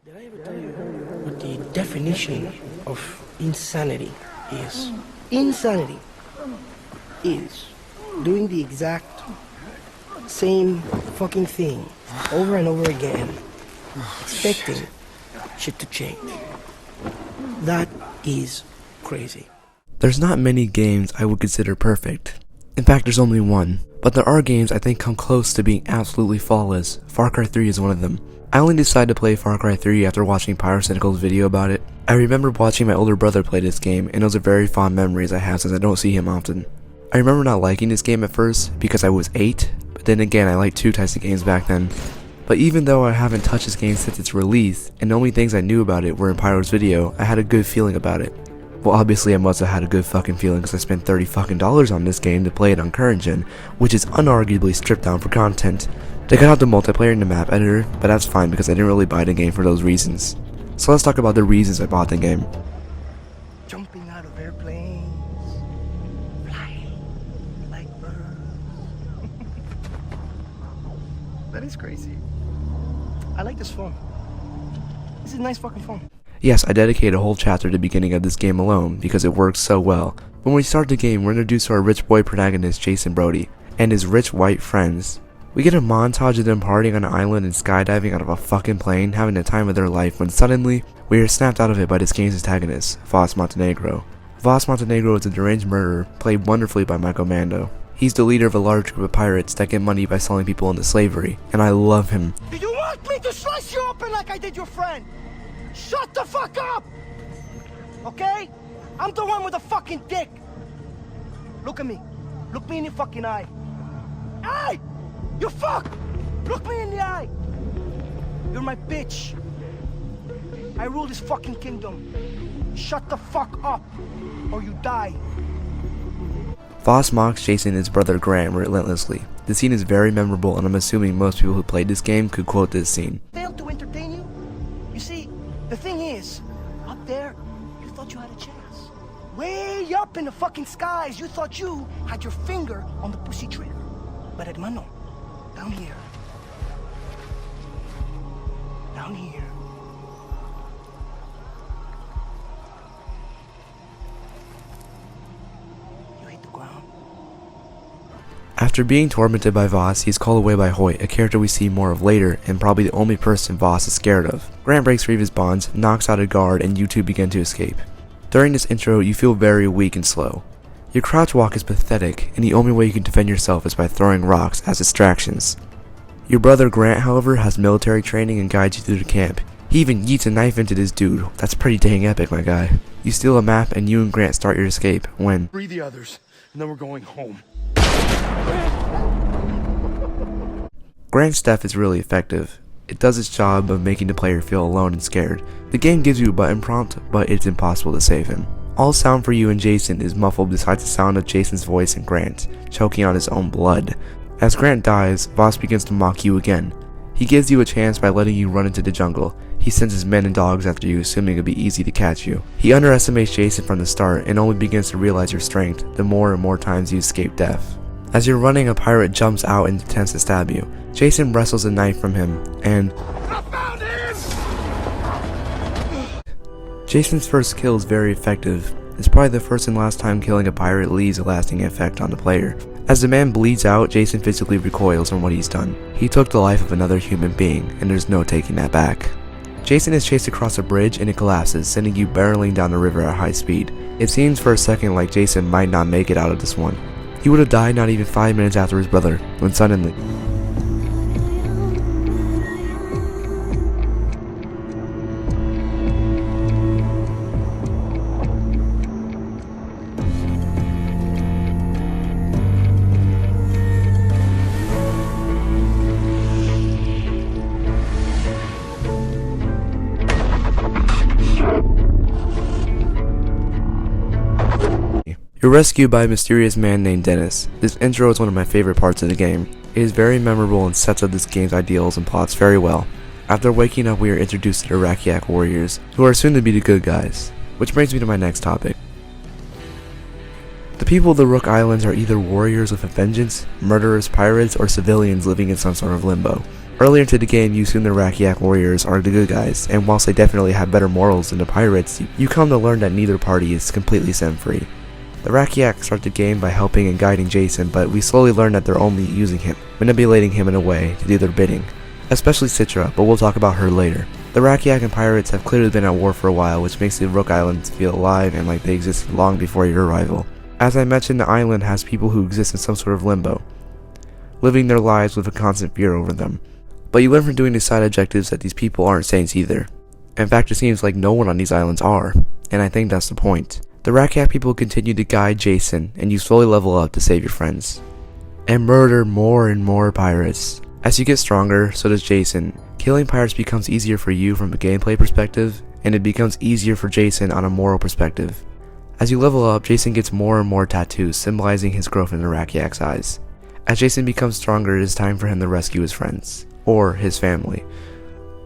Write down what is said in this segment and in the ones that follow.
Did I ever tell you what the definition of insanity is? Insanity is doing the exact same fucking thing over and over again, expecting shit to change. That is crazy. There's not many games I would consider perfect. In fact, there's only one. But there are games I think come close to being absolutely flawless. Far Cry 3 is one of them. I only decided to play Far Cry 3 after watching Pyrocynical's video about it. I remember watching my older brother play this game, and those are very fond memories I have since I don't see him often. I remember not liking this game at first because I was 8, but then again I liked two types of games back then. But even though I haven't touched this game since its release, and the only things I knew about it were in Pyro's video, I had a good feeling about it. Well, obviously I must have had a good fucking feeling because I spent $30 on this game to play it on current gen, which is unarguably stripped down for content. They cut out the multiplayer in the map editor, but that's fine because I didn't really buy the game for those reasons. So let's talk about the reasons I bought the game. Jumping out of airplanes, flying like birds. That is crazy. I like this phone. This is a nice fucking phone. Yes, I dedicated a whole chapter to the beginning of this game alone because it works so well. When we start the game, we're introduced to our rich boy protagonist Jason Brody and his rich white friends. We get a montage of them partying on an island and skydiving out of a fucking plane, having the time of their life, when suddenly, we are snapped out of it by this game's antagonist, Vaas Montenegro. Vaas Montenegro is a deranged murderer, played wonderfully by Michael Mando. He's the leader of a large group of pirates that get money by selling people into slavery, and I love him. Do you want me to slice you open like I did your friend? Shut the fuck up! Okay? I'm the one with the fucking dick! Look at me. Look me in the fucking eye. Hey! You fuck! Look me in the eye! You're my bitch. I rule this fucking kingdom. Shut the fuck up, or you die. Vaas mocks Jason and his brother Grant relentlessly. The scene is very memorable, and I'm assuming most people who played this game could quote this scene. Failed to entertain you? You see, the thing is, up there, you thought you had a chance. Way up in the fucking skies, you thought you had your finger on the pussy trigger. But hermano, down here. Down here. You hit the ground. After being tormented by Vaas, he is called away by Hoyt, a character we see more of later, and probably the only person Vaas is scared of. Grant breaks free of his bonds, knocks out a guard, and you two begin to escape. During this intro, you feel very weak and slow. Your crouch walk is pathetic, and the only way you can defend yourself is by throwing rocks as distractions. Your brother Grant, however, has military training and guides you through the camp. He even yeets a knife into this dude. That's pretty dang epic, my guy. You steal a map, and you and Grant start your escape when Free the others, and then we're going home. Grant's death is really effective. It does its job of making the player feel alone and scared. The game gives you a button prompt, but it's impossible to save him. All sound for you and Jason is muffled besides the sound of Jason's voice and Grant, choking on his own blood. As Grant dies, Vaas begins to mock you again. He gives you a chance by letting you run into the jungle. He sends his men and dogs after you, assuming it'd be easy to catch you. He underestimates Jason from the start and only begins to realize your strength the more and more times you escape death. As you're running, a pirate jumps out and attempts to stab you. Jason wrestles a knife from him, and I found him! Jason's first kill is very effective. It's probably the first and last time killing a pirate leaves a lasting effect on the player. As the man bleeds out, Jason physically recoils from what he's done. He took the life of another human being, and there's no taking that back. Jason is chased across a bridge and it collapses, sending you barreling down the river at high speed. It seems for a second like Jason might not make it out of this one. He would have died not even 5 minutes after his brother, when suddenly you're rescued by a mysterious man named Dennis. This intro is one of my favorite parts of the game. It is very memorable and sets up this game's ideals and plots very well. After waking up, we are introduced to the Rakiak warriors, who are soon to be the good guys. Which brings me to my next topic. The people of the Rook Islands are either warriors with a vengeance, murderers, pirates, or civilians living in some sort of limbo. Earlier into the game, you assume the Rakiak warriors are the good guys, and whilst they definitely have better morals than the pirates, you come to learn that neither party is completely sin-free. The Rakiak start the game by helping and guiding Jason, but we slowly learn that they're only using him, manipulating him in a way to do their bidding. Especially Citra, but we'll talk about her later. The Rakiak and pirates have clearly been at war for a while, which makes the Rook Islands feel alive and like they existed long before your arrival. As I mentioned, the island has people who exist in some sort of limbo, living their lives with a constant fear over them. But you learn from doing these side objectives that these people aren't saints either. In fact, it seems like no one on these islands are, and I think that's the point. The Rakiak people continue to guide Jason, and you slowly level up to save your friends, and murder more and more pirates. As you get stronger, so does Jason. Killing pirates becomes easier for you from a gameplay perspective, and it becomes easier for Jason on a moral perspective. As you level up, Jason gets more and more tattoos, symbolizing his growth in the Rakiak's eyes. As Jason becomes stronger, it is time for him to rescue his friends, or his family.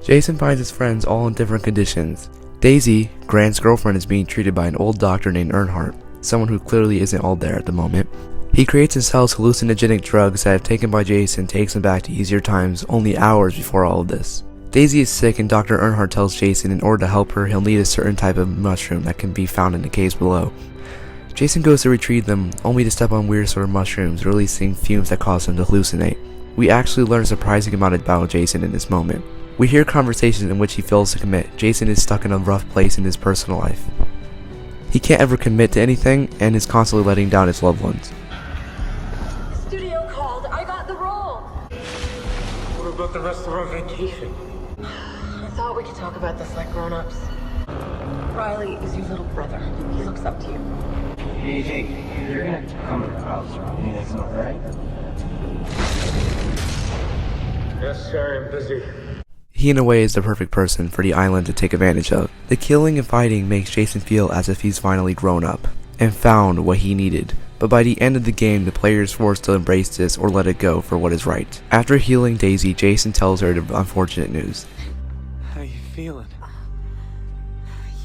Jason finds his friends all in different conditions. Daisy, Grant's girlfriend, is being treated by an old doctor named Earnhardt, someone who clearly isn't all there at the moment. He creates and sells hallucinogenic drugs that, if taken by Jason, takes him back to easier times only hours before all of this. Daisy is sick, and Dr. Earnhardt tells Jason in order to help her, he'll need a certain type of mushroom that can be found in the caves below. Jason goes to retrieve them, only to step on weird sort of mushrooms, releasing fumes that cause him to hallucinate. We actually learn a surprising amount about Jason in this moment. We hear conversations in which he fails to commit. Jason is stuck in a rough place in his personal life. He can't ever commit to anything, and is constantly letting down his loved ones. Studio called. I got the role. What about the rest of our vacation? I thought we could talk about this like grown-ups. Riley is your little brother. He looks up to you. Hey, you're gonna come to the house, right? That's not right. Yes, sir, I'm busy. He in a way is the perfect person for the island to take advantage of. The killing and fighting makes Jason feel as if he's finally grown up, and found what he needed. But by the end of the game, the player is forced to embrace this or let it go for what is right. After healing Daisy, Jason tells her the unfortunate news. How you feeling?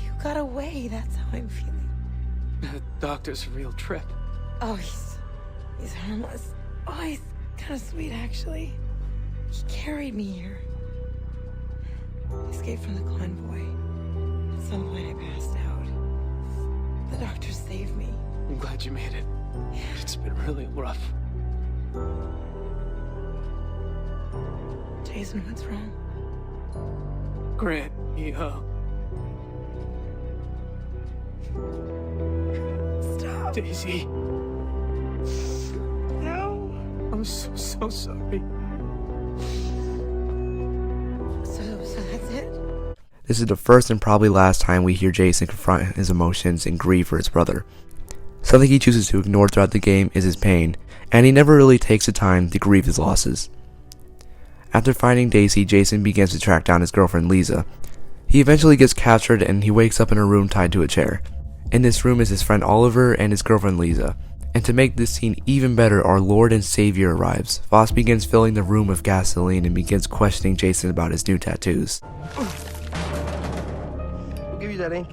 You got away. That's how I'm feeling. The doctor's a real trip. Oh, he's harmless. Oh, he's kind of sweet, actually. He carried me here. I escaped from the convoy. At some point, I passed out. The doctor saved me. I'm glad you made it. It's been really rough. Jason, what's wrong? Grant, Stop. Daisy. No. I'm so sorry. So that's it? This is the first and probably last time we hear Jason confront his emotions and grieve for his brother. Something he chooses to ignore throughout the game is his pain, and he never really takes the time to grieve his losses. After finding Daisy, Jason begins to track down his girlfriend Lisa. He eventually gets captured and he wakes up in a room tied to a chair. In this room is his friend Oliver and his girlfriend Lisa. And to make this scene even better, our Lord and Savior arrives. Vaas begins filling the room with gasoline and begins questioning Jason about his new tattoos. Who gave you that ink?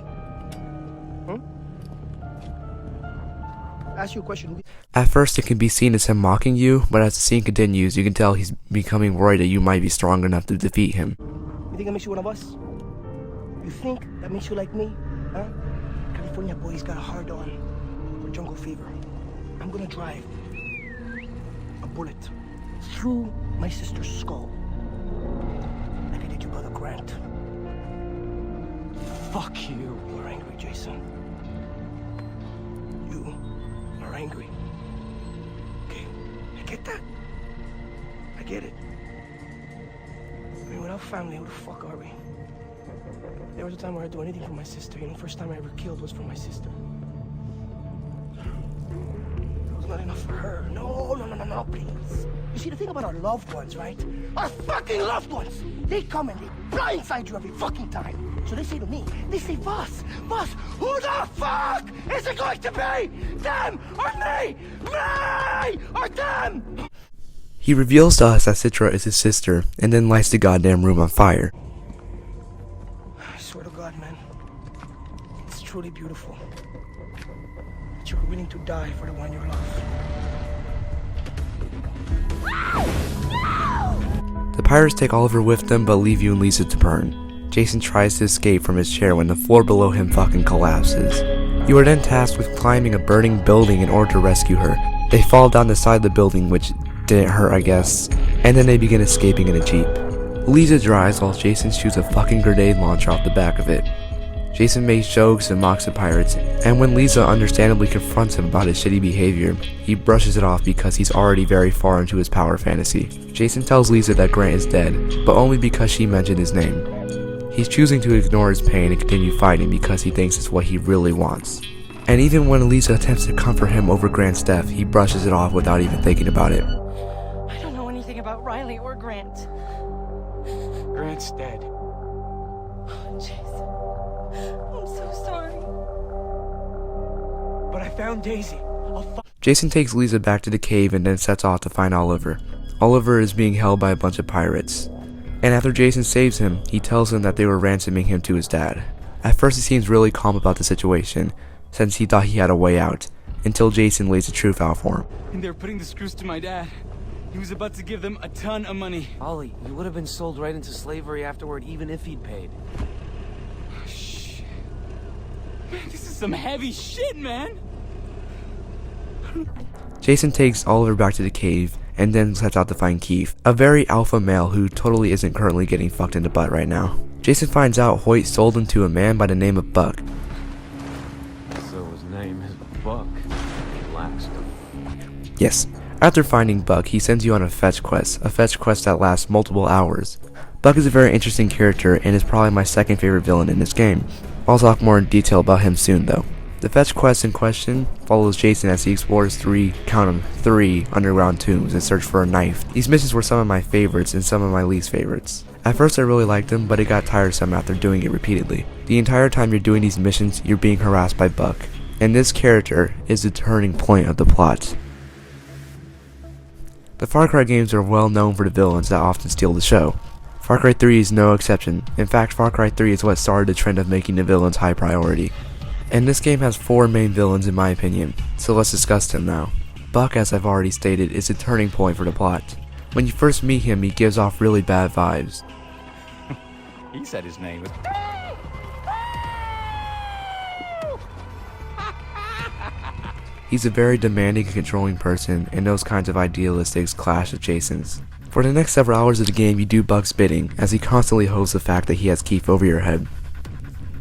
Ask you a question. At first it can be seen as him mocking you, but as the scene continues, you can tell he's becoming worried that you might be strong enough to defeat him. You think that makes you one of us? You think that makes you like me? Huh? California boy's got a hard on for jungle fever. I'm gonna drive a bullet through my sister's skull, like I did your brother Grant. Fuck you. You're angry, Jason. You are angry. Okay, I get that. I get it. I mean, without family, who the fuck are we? There was a time where I'd do anything for my sister. You know, first time I ever killed was for my sister. It was not enough for her. No, please. You see, the thing about our loved ones, right? Our fucking loved ones! They come and they blindside you every fucking time. So they say to me, they say, Vaas, who the fuck is it going to be? Them or me? Me or them? He reveals to us that Citra is his sister, and then lights the goddamn room on fire. I swear to God, man, it's truly beautiful that you're willing to die for the one you love. The The pirates take Oliver with them but leave you and Lisa to burn. Jason tries to escape from his chair when the floor below him fucking collapses. You are then tasked with climbing a burning building in order to rescue her. They fall down the side of the building, which didn't hurt I guess, and then they begin escaping in a jeep. Lisa drives while Jason shoots a fucking grenade launcher off the back of it. Jason makes jokes and mocks the pirates, and when Lisa understandably confronts him about his shitty behavior, he brushes it off because he's already very far into his power fantasy. Jason tells Lisa that Grant is dead, but only because she mentioned his name. He's choosing to ignore his pain and continue fighting because he thinks it's what he really wants. And even when Lisa attempts to comfort him over Grant's death, he brushes it off without even thinking about it. I don't know anything about Riley or Grant. Grant's dead. Jason, I'm so sorry. But I found Daisy. Jason takes Lisa back to the cave and then sets off to find Oliver. Oliver is being held by a bunch of pirates. And after Jason saves him, he tells him that they were ransoming him to his dad. At first he seems really calm about the situation, since he thought he had a way out, until Jason lays the truth out for him. And they were putting the screws to my dad. He was about to give them a ton of money. Ollie, you would have been sold right into slavery afterward, even if he'd paid. Shit. Man, this is some heavy shit, man. Jason takes Oliver back to the cave, and then sets out to find Keith, a very alpha male who totally isn't currently getting fucked in the butt right now. Jason finds out Hoyt sold him to a man by the name of Buck. So his name is Buck. Last. Yes. After finding Buck, he sends you on a fetch quest that lasts multiple hours. Buck is a very interesting character and is probably my second favorite villain in this game. I'll talk more in detail about him soon though. The fetch quest in question follows Jason as he explores three underground tombs in search for a knife. These missions were some of my favorites and some of my least favorites. At first I really liked them, but it got tiresome after doing it repeatedly. The entire time you're doing these missions, you're being harassed by Buck, and this character is the turning point of the plot. The Far Cry games are well known for the villains that often steal the show. Far Cry 3 is no exception. In fact, Far Cry 3 is what started the trend of making the villains high priority. And this game has 4 main villains in my opinion, so let's discuss them now. Buck, as I've already stated, is a turning point for the plot. When you first meet him, he gives off really bad vibes. He said his name was... He's a very demanding and controlling person, and those kinds of idealistics clash with Jason's. For the next several hours of the game, you do Buck's bidding, as he constantly holds the fact that he has Keith over your head.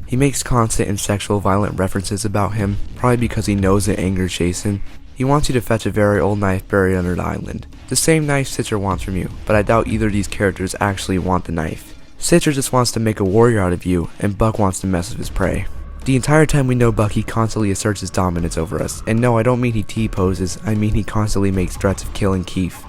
He makes constant and sexual violent references about him, probably because he knows it angers Jason. He wants you to fetch a very old knife buried under the island. The same knife Citra wants from you, but I doubt either of these characters actually want the knife. Citra just wants to make a warrior out of you, and Buck wants to mess with his prey. The entire time we know Buck, he constantly asserts his dominance over us, and no, I don't mean he T-poses, I mean he constantly makes threats of killing Keith.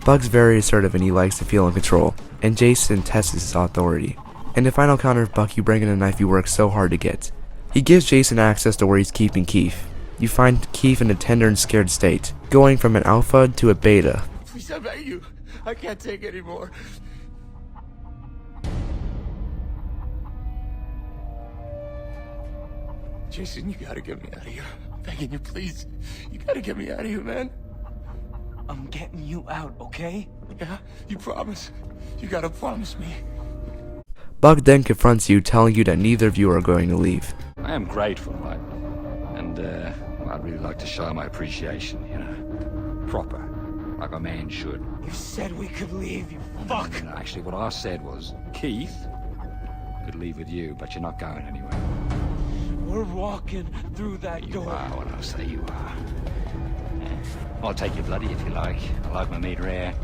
Buck's very assertive and he likes to feel in control, and Jason tests his authority. In the final counter of Buck, you bring in a knife you work so hard to get. He gives Jason access to where he's keeping Keith. You find Keith in a tender and scared state, going from an alpha to a beta. Please, I beg you. I can't take anymore. Jason, you gotta get me out of here. I'm begging you, please. You gotta get me out of here, man. I'm getting you out, okay? Yeah? You promise? You gotta promise me. Buck then confronts you, telling you that neither of you are going to leave. I am grateful, right? And, I'd really like to show my appreciation, you know. Proper. Like a man should. You said we could leave, you fuck! No, actually, what I said was, Keith could leave with you, but you're not going anywhere. We're walking through that You door. are what I say you are. Yeah. I'll take you bloody if you like. I like my meat rare.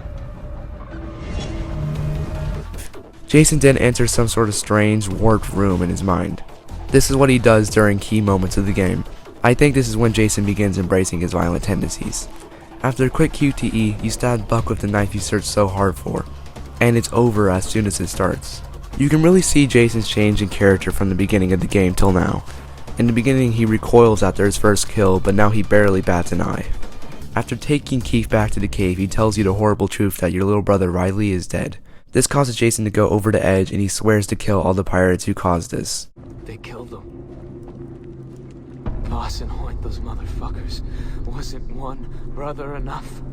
Jason then enters some sort of strange, warped room in his mind. This is what he does during key moments of the game. I think this is when Jason begins embracing his violent tendencies. After a quick QTE, you stab Buck with the knife you searched so hard for, and it's over as soon as it starts. You can really see Jason's change in character from the beginning of the game till now. In the beginning he recoils after his first kill, but now he barely bats an eye. After taking Keith back to the cave, he tells you the horrible truth that your little brother Riley is dead. This causes Jason to go over the edge, and he swears to kill all the pirates who caused this. They killed them. Vaas and Hoyt, those motherfuckers. Wasn't one brother enough?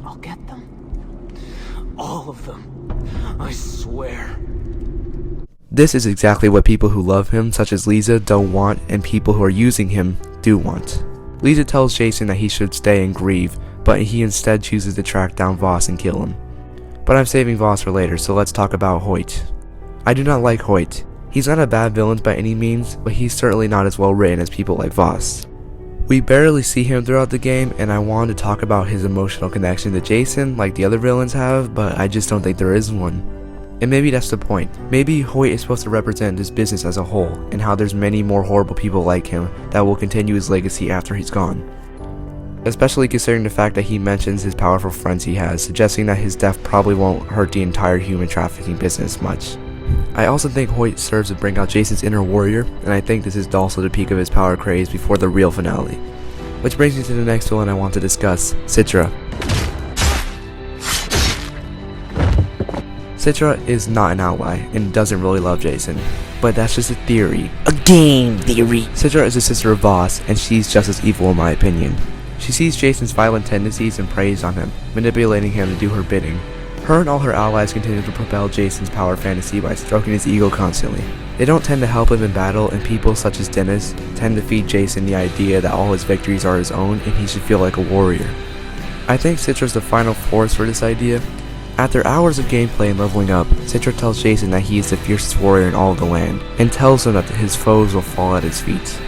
I'll get them. all of them. I swear. This is exactly what people who love him, such as Lisa, don't want, and people who are using him do want. Lisa tells Jason that he should stay and grieve, but he instead chooses to track down Vaas and kill him. But I'm saving Vaas for later, so let's talk about Hoyt. I do not like Hoyt. He's not a bad villain by any means, but he's certainly not as well written as people like Vaas. We barely see him throughout the game, and I wanted to talk about his emotional connection to Jason like the other villains have, but I just don't think there is one. And maybe that's the point. Maybe Hoyt is supposed to represent this business as a whole, and how there's many more horrible people like him that will continue his legacy after he's gone. Especially considering the fact that he mentions his powerful friends he has, suggesting that his death probably won't hurt the entire human trafficking business much. I also think Hoyt serves to bring out Jason's inner warrior, and I think this is also the peak of his power craze before the real finale. Which brings me to the next villain I want to discuss, Citra. Citra is not an ally and doesn't really love Jason, but that's just a theory. A game theory! Citra is the sister of Vaas, and she's just as evil in my opinion. She sees Jason's violent tendencies and preys on him, manipulating him to do her bidding. Her and all her allies continue to propel Jason's power fantasy by stroking his ego constantly. They don't tend to help him in battle, and people such as Dennis tend to feed Jason the idea that all his victories are his own and he should feel like a warrior. I think Citra's the final force for this idea. After hours of gameplay and leveling up, Citra tells Jason that he is the fiercest warrior in all of the land, and tells him that his foes will fall at his feet.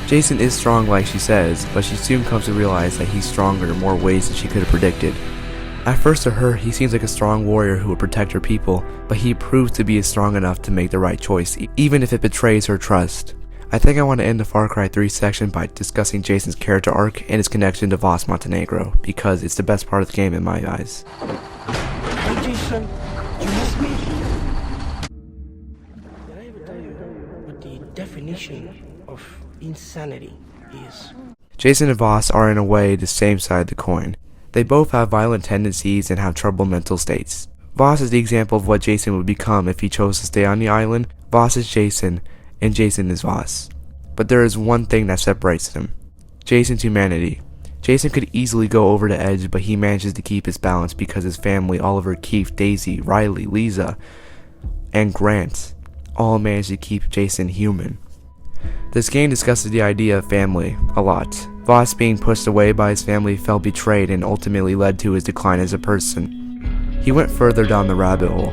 Jason is strong like she says, but she soon comes to realize that he's stronger in more ways than she could have predicted. At first to her, he seems like a strong warrior who would protect her people, but he proves to be strong enough to make the right choice, even if it betrays her trust. I think I want to end the Far Cry 3 section by discussing Jason's character arc and his connection to Vaas Montenegro, because it's the best part of the game in my eyes. Hey Jason, you miss me? Did I ever tell you what the definition of insanity is? Jason and Vaas are in a way the same side of the coin. They both have violent tendencies and have troubled mental states. Vaas is the example of what Jason would become if he chose to stay on the island. Vaas is Jason, and Jason is Vaas. But there is one thing that separates them: Jason's humanity. Jason could easily go over the edge, but he manages to keep his balance because his family, Oliver, Keith, Daisy, Riley, Lisa, and Grant, all manage to keep Jason human. This game discusses the idea of family a lot. Vaas being pushed away by his family felt betrayed and ultimately led to his decline as a person. He went further down the rabbit hole.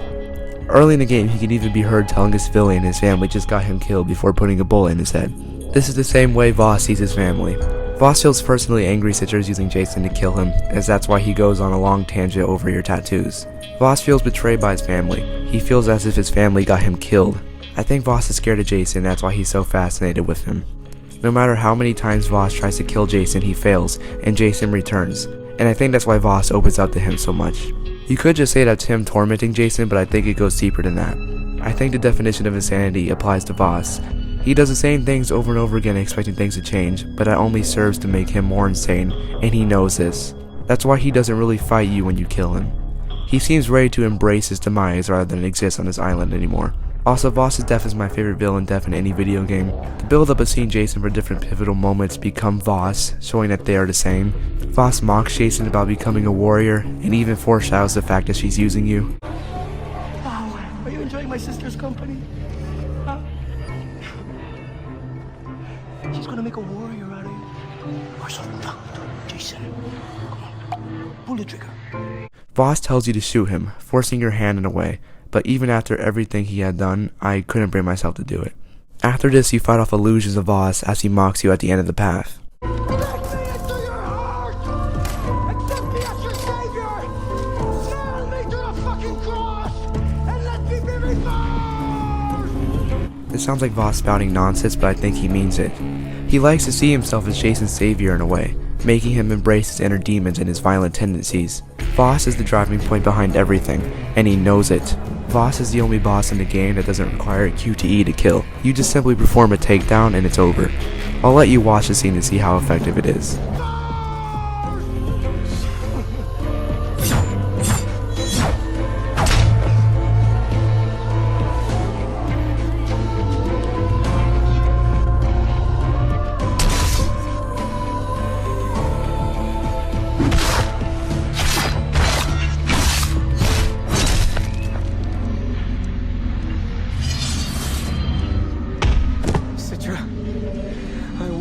Early in the game, he can even be heard telling his villain his family just got him killed before putting a bullet in his head. This is the same way Vaas sees his family. Vaas feels personally angry Citra is using Jason to kill him, as that's why he goes on a long tangent over your tattoos. Vaas feels betrayed by his family. He feels as if his family got him killed. I think Vaas is scared of Jason, that's why he's so fascinated with him. No matter how many times Vaas tries to kill Jason, he fails, and Jason returns. And I think that's why Vaas opens up to him so much. You could just say that's him tormenting Jason, but I think it goes deeper than that. I think the definition of insanity applies to Vaas. He does the same things over and over again expecting things to change, but that only serves to make him more insane, and he knows this. That's why he doesn't really fight you when you kill him. He seems ready to embrace his demise rather than exist on this island anymore. Also, Vaas' death is my favorite villain death in any video game. The build up of seeing Jason for different pivotal moments become Vaas, showing that they are the same. Vaas mocks Jason about becoming a warrior, and even foreshadows the fact that she's using you. Wow, are you enjoying my sister's company? Huh? She's gonna make a warrior out of you. You're so fucked, Jason. Come on, pull the trigger. Vaas tells you to shoot him, forcing your hand in a way. But even after everything he had done, I couldn't bring myself to do it. After this, you fight off illusions of Vaas as he mocks you at the end of the path. Let me into your heart! Accept me as your savior! Nail me to the fucking cross! And let me be reborn! It sounds like Vaas spouting nonsense, but I think he means it. He likes to see himself as Jason's savior in a way, making him embrace his inner demons and his violent tendencies. Vaas is the driving point behind everything, and he knows it. Vaas is the only boss in the game that doesn't require a QTE to kill. You just simply perform a takedown and it's over. I'll let you watch the scene to see how effective it is.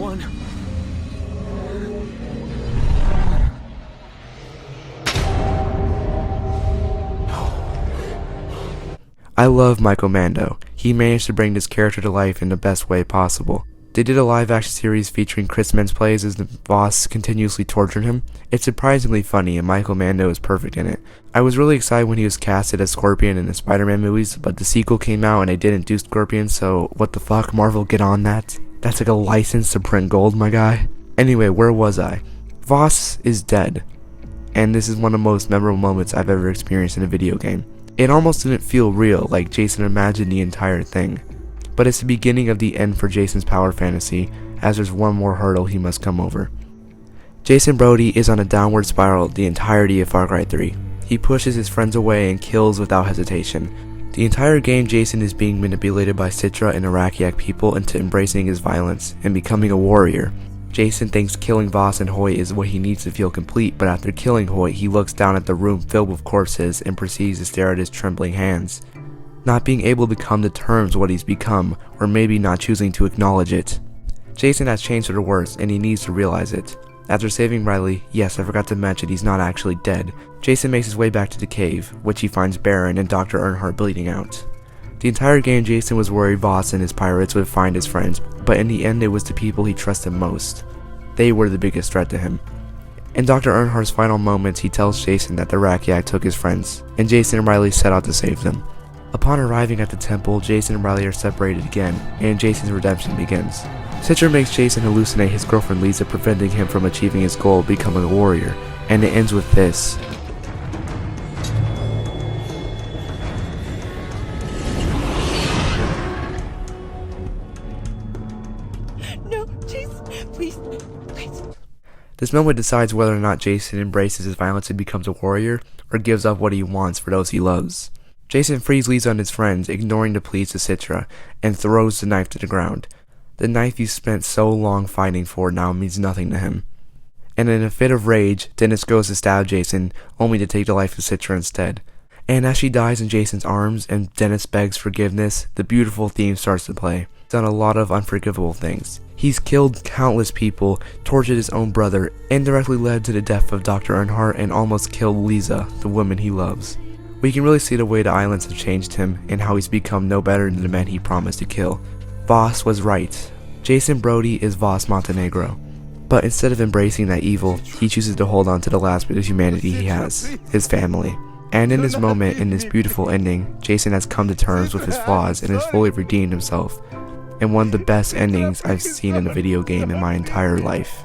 one. I love Michael Mando. He managed to bring this character to life in the best way possible. They did a live action series featuring Chris Mintz plays as the Vaas continuously tortured him. It's surprisingly funny and Michael Mando is perfect in it. I was really excited when he was casted as Scorpion in the Spider-Man movies, but the sequel came out and they didn't do Scorpion, so what the fuck, Marvel, get on that? That's like a license to print gold, my guy. Anyway, where was I? Vaas is dead, and this is one of the most memorable moments I've ever experienced in a video game. It almost didn't feel real, like Jason imagined the entire thing. But it's the beginning of the end for Jason's power fantasy, as there's one more hurdle he must come over. Jason Brody is on a downward spiral the entirety of Far Cry 3. He pushes his friends away and kills without hesitation. The entire game, Jason is being manipulated by Citra and Iraqiak people into embracing his violence and becoming a warrior. Jason thinks killing Vaas and Hoyt is what he needs to feel complete, but after killing Hoyt, he looks down at the room filled with corpses and proceeds to stare at his trembling hands, not being able to come to terms with what he's become, or maybe not choosing to acknowledge it. Jason has changed for the worse, and he needs to realize it. After saving Riley, yes, I forgot to mention he's not actually dead, Jason makes his way back to the cave, which he finds barren and Dr. Earnhardt bleeding out. The entire game, Jason was worried Vaas and his pirates would find his friends, but in the end it was the people he trusted most. They were the biggest threat to him. In Dr. Earnhardt's final moments, he tells Jason that the Iraqiak took his friends, and Jason and Riley set out to save them. Upon arriving at the temple, Jason and Riley are separated again, and Jason's redemption begins. Citra makes Jason hallucinate his girlfriend Lisa, preventing him from achieving his goal of becoming a warrior, and it ends with this. No, Jason, please, please. This moment decides whether or not Jason embraces his violence and becomes a warrior, or gives up what he wants for those he loves. Jason frees Lisa and his friends, ignoring the pleas of Citra, and throws the knife to the ground. The knife you spent so long fighting for now means nothing to him. And in a fit of rage, Dennis goes to stab Jason, only to take the life of Citra instead. And as she dies in Jason's arms and Dennis begs forgiveness, the beautiful theme starts to play. He's done a lot of unforgivable things. He's killed countless people, tortured his own brother, indirectly led to the death of Dr. Earnhardt, and almost killed Lisa, the woman he loves. We can really see the way the islands have changed him, and how he's become no better than the man he promised to kill. Vaas was right. Jason Brody is Vaas Montenegro. But instead of embracing that evil, he chooses to hold on to the last bit of humanity he has, his family. And in this moment, in this beautiful ending, Jason has come to terms with his flaws and has fully redeemed himself. And one of the best endings I've seen in a video game in my entire life.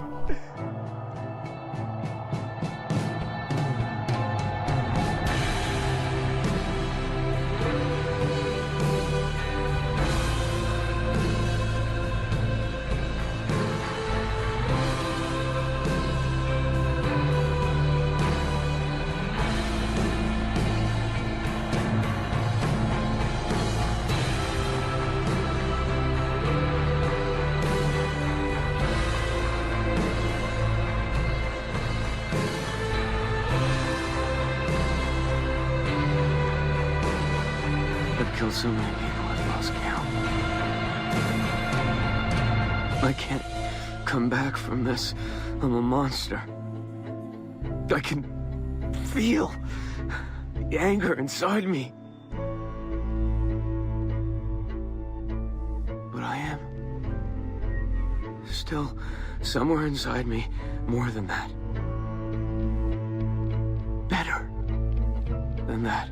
I've killed so many people, I've lost count. I can't come back from this. I'm a monster. I can feel the anger inside me. But I am still somewhere inside me more than that. Better than that.